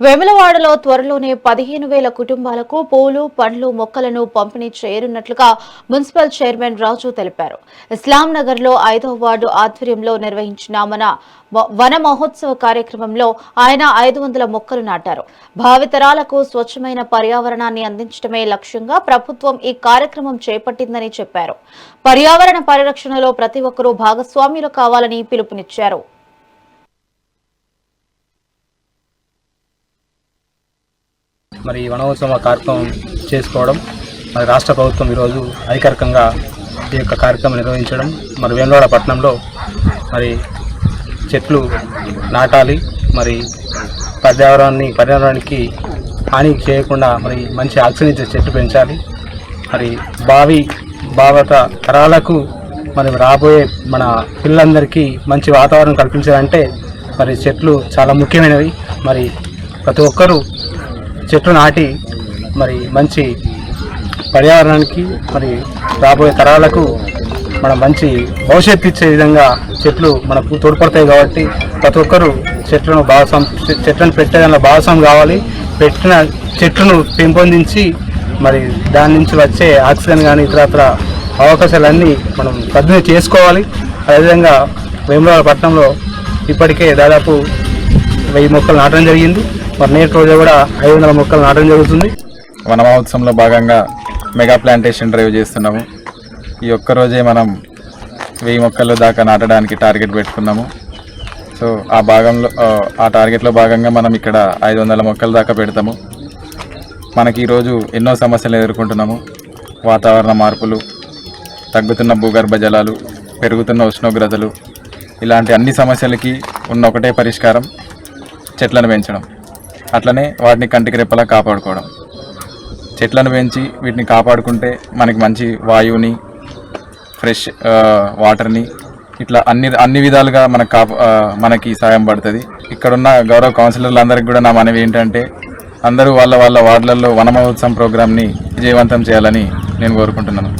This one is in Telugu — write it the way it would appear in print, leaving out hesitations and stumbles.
వేములవాడలో త్వరలోనే 15,000 కుటుంబాలకు పూలు, పండ్లు, మొక్కలను పంపిణీ చేయనున్నట్లుగా మున్సిపల్ చైర్మన్ రాజు తెలిపారు. ఇస్లాం నగర్లో 5వ వార్డు ఆధ్వర్యంలో నిర్వహించిన వన మహోత్సవ కార్యక్రమంలో ఆయన 500 మొక్కలు నాటారు. భావితరాలకు స్వచ్ఛమైన పర్యావరణాన్ని అందించడమే లక్ష్యంగా ప్రభుత్వం ఈ కార్యక్రమం చేపట్టిందని చెప్పారు. పర్యావరణ పరిరక్షణలో ప్రతి ఒక్కరూ భాగస్వామ్యులు కావాలని పిలుపునిచ్చారు. మరి వనోత్సవ కార్యక్రమం చేసుకోవడం మరి రాష్ట్ర ప్రభుత్వం ఈరోజు అధికారికంగా ఈ యొక్క కార్యక్రమం నిర్వహించడం మరి వేములవాడ పట్టణంలో మరి చెట్లు నాటాలి, మరి పర్యావరణానికి హాని చేయకుండా మరి మంచి ఆక్సిజన్ ఇచ్చే చెట్లు పెంచాలి, మరి భావత తరాలకు మరి రాబోయే మన పిల్లలందరికీ మంచి వాతావరణం కల్పించాలంటే మరి చెట్లు చాలా ముఖ్యమైనవి. మరి ప్రతి ఒక్కరూ చెట్లు నాటి మరి మంచి పర్యావరణానికి మరి రాబోయే తరాలకు మనం మంచి భవిష్యత్తు ఇచ్చే విధంగా చెట్లు మనకు తోడ్పడతాయి. కాబట్టి ప్రతి ఒక్కరూ చెట్లను పెట్టేదానిలో భాగస్వామ్యం కావాలి. పెట్టిన చెట్లను పెంపొందించి మరి దాని నుంచి వచ్చే ఆక్సిజన్ కానీ ఇతరత్ర అవకాశాలన్నీ మనం సద్వినియోగం చేసుకోవాలి. అదేవిధంగా వేములవాడ పట్టణంలో ఇప్పటికే దాదాపు 1000 మొక్కలు నాటడం జరిగింది. మరి నేటి రోజు కూడా 500 మొక్కలు నాటడం జరుగుతుంది. వన మహోత్సవంలో భాగంగా మెగా ప్లాంటేషన్ డ్రైవ్ చేస్తున్నాము. ఈ ఒక్కరోజే మనం 1000 మొక్కలు దాకా నాటడానికి టార్గెట్ పెట్టుకున్నాము. సో ఆ టార్గెట్లో భాగంగా మనం ఇక్కడ 500 మొక్కల దాకా పెడతాము. మనకి ఈరోజు ఎన్నో సమస్యలు ఎదుర్కొంటున్నాము. వాతావరణ మార్పులు, తగ్గుతున్న భూగర్భ జలాలు, పెరుగుతున్న ఉష్ణోగ్రతలు, ఇలాంటి అన్ని సమస్యలకి ఉన్న ఒకటే పరిష్కారం చెట్లను పెంచడం. అట్లనే వాటిని కంటికి రెప్పలా కాపాడుకోవడం. చెట్లను పెంచి వీటిని కాపాడుకుంటే మనకి మంచి వాయువుని, ఫ్రెష్ వాటర్ని, ఇట్లా అన్ని విధాలుగా మనకి సాయం పడుతుంది. ఇక్కడున్న గౌరవ కౌన్సిలర్లందరికీ కూడా నా మనవి ఏంటంటే అందరూ వాళ్ళ వార్డులలో వన మహోత్సవం ప్రోగ్రామ్ని విజయవంతం చేయాలని నేను కోరుకుంటున్నాను.